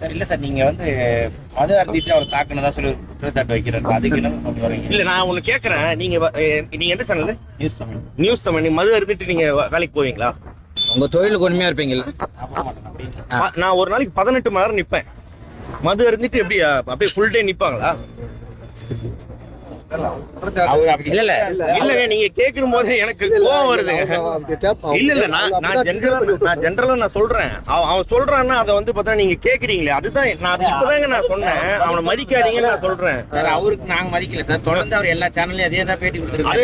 Sir இல்ல sir நீங்க வந்து மது அருந்திட்டு அவர் தாக்குனதா சொல்லி குற்றச்சாட்டு வைக்கிறாரு. அதுக்கு என்ன கொண்டு வரீங்க? இல்ல நான் ஒண்ணு கேக்குறேன். நீங்க எந்த channel? News Tamil. News Tamil. நீங்க மது அருந்திட்டு நீங்க வேலைக்கு போவீங்களா? உங்க தொழிலுக்கு உண்மையா இருப்பீங்கல்ல? நான் ஒரு நாளைக்கு 18 மணி நேரம் நிப்பேன். மது அருந்திட்டு எப்படி அப்படியே ஃபுல் டே நிப்பாங்களா? இல்ல இல்லங்க நீங்க கேட்கும் போது எனக்கு கோவம் வருதுங்க. இல்ல நான் ஜெனரலா நான் சொல்றேன். அவன் சொல்றான்னா அதை வந்து பார்த்தா நீங்க கேக்குறீங்களே, அதுதான் நான் இப்பதாங்க நான் சொன்னேன். அவனை மதிக்காதீங்கன்னு நான் சொல்றேன். அவருக்கு நாங்க மதிக்கல சார். தொடர்ந்து அவர் எல்லா சேனல்லையும் அதே தான் பேட்டி கொடுத்துருக்காரு.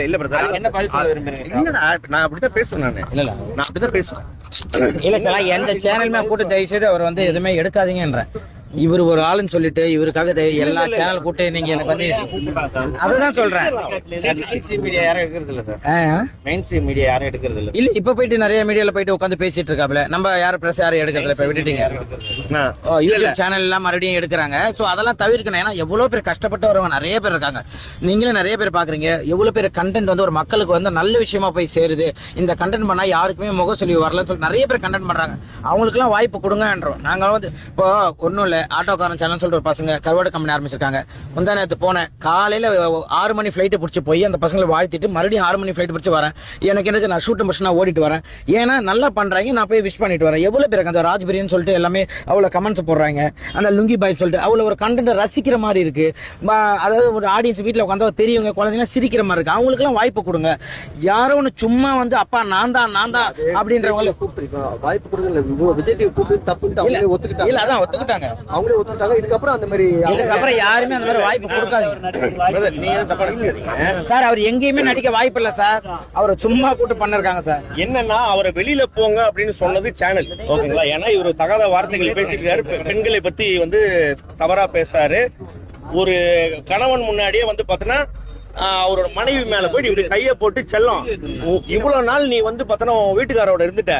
இல்ல பிரதர் என்ன பதில் சொல்ல விரும்புறீங்க? இல்லடா நான் அப்படிதான் பேசுறேன். நான் அப்படிதான் பேசுறேன். இல்ல சார், எந்த சேனலுமே கூட்டு தயவு செய்து அவர் வந்து எதுவுமே எடுக்காதீங்கன்ற. இவர் ஒரு ஆளுன்னு சொல்லிட்டு இவருக்காக எல்லா சேனல் கூட்டு நீங்க எனக்கு வந்து அதுதான் சொல்றேன். மீடியா யாரும் எடுக்கிறது இல்ல சார். மெயின் ஸ்ட்ரீம் மீடியா யாரும் எடுக்கிறது இல்ல. இல்ல இப்ப போயிட்டு நிறைய மீடியால போயிட்டு உட்காந்து பேசிட்டு இருக்காப்ல. நம்ம யாரும் பிரஸ் யாரும் எடுக்கிறது இப்ப விட்டுட்டீங்க. யூடியூப் சேனல் எல்லாம் மறுபடியும் எடுக்கிறாங்க. சோ அதெல்லாம் தவிர்க்கணும். ஏன்னா எவ்வளவு பேர் கஷ்டப்பட்டு வரவங்க நிறைய பேர் இருக்காங்க. நீங்களும் நிறைய பேர் பாக்குறீங்க. எவ்வளவு பேர் கண்டென்ட் வந்து ஒரு மக்களுக்கு வந்து நல்ல விஷயமா போய் சேருது. இந்த கண்டென்ட் பண்ணா யாருக்குமே முகசொலி வரலன்னு சொல்லி நிறைய பேர் கண்டென்ட் பண்றாங்க. அவங்களுக்கு எல்லாம் வாய்ப்பு கொடுங்கன்றோம். நாங்க வந்து இப்போ ஒன்னும் இல்ல, ஆட்டோக்காரன் சேனல் சொல்லிட்டு ஒரு பசங்க கருவாடு கம்பெனி ஆரம்பிச்சிருக்காங்க. முந்தா நேரத்து போனேன். காலையில 6 மணி ஃபிளைட்டு பிடிச்சி போய் அந்த பசங்களை வாழ்த்திட்டு மறுபடியும் 6 மணி ஃபிளைட் பிடிச்சி வரேன். எனக்கு நான் ஷூட் முடிச்சு நான் ஓடிட்டு வரேன். ஏன்னா நல்லா பண்றாங்க, நான் போய் விஷ் பண்ணிட்டு வரேன். எவ்வளவு பேருக்கு அந்த ராஜ்பிரின்னு சொல்லிட்டு எல்லாமே அவ்வளவு கமெண்ட்ஸ் போடுறாங்க. அந்த லுங்கி பாய் சொல்லிட்டு அவ்வளவு ஒரு கண்டென்ட் ரசிக்கிற மாதிரி இருக்கு. அதாவது ஒரு ஆடியன்ஸ் வீட்டில் உட்காந்து பெரியவங்க குழந்தைங்க சிரிக்கிற மாதிரி இருக்கு. அவங்களுக்கு எல்லாம் வாய்ப்பு கொடுங்க. யாரோ ஒன்று சும்மா வந்து அப்பா நான் தான் அப்படின்றவங்க வாய்ப்பு கொடுங்க. விஜய் டிவி கூப்பிட்டு தப்புன்னு ஒத்துக்கிட்டாங்க. இல்ல அதான் ஒத்துக்கிட்டாங்க. அவங்களே ஒத்துக்கிட்டாங்க. இதுக்கப்புறம் அந்த மாதிரி யாருமே அந்த மாதிரி வாய்ப்பு கொடுக்காதீங்க சார். அவர் எங்கேயுமே நடிக்க வாய்ப்பு இல்ல சார். அவரை சும்மா கூட்டு பண்ணிருக்காங்க சார். என்னன்னா அவரை வெளியில போங்க அப்படின்னு சொன்னது சேனல், ஓகேங்களா? ஏன்னா இவரு தகாத வார்த்தைகளை பேசிக்கிறாரு. பெண்களை பத்தி வந்து தவறா பேசுறாரு. ஒரு கணவன் முன்னாடியே வந்து பாத்தீங்கன்னா அவரோட மனைவி மேல போயிட்டு இப்படி கைய போட்டு செல்லம், இவ்வளவு நாள் நீ வந்து பாத்தீங்கன்னா வீட்டுக்காரோட இருந்துட்ட,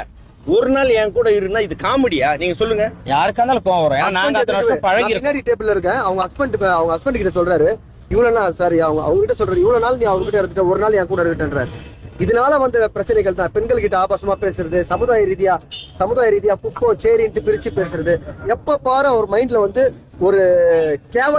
ஒரு நாள் என் கூட இருந்தா இது காமெடியா? நீங்க சொல்லுங்க. யாருக்கா இருந்தாலும் கோவம் வரும். ஏன்னா நாங்க அத்தனை வருஷம் பழகி பின்னாடி டேபிள்ல இருக்கேன். அவங்க ஹஸ்பண்ட் கிட்ட சொல்றாரு, இவ்வளவு நாள் சாரி அவங்க கிட்ட சொல்றாரு, இவ்வளவு நாள் நீ அவங்க கிட்ட இருந்துட்ட, ஒரு நாள் என் கூட இருக்கின்றாரு. இதனால வந்த பிரச்சனைகள் தான். பெண்கள் கிட்ட ஆபாசமா பேசுறது, சமுதாய ரீதியா புக்கம் சேரின்ட்டு பிரிச்சு பேசுறது, எப்ப பாரு அவர் மைண்ட்ல வந்து ஒரு கேவல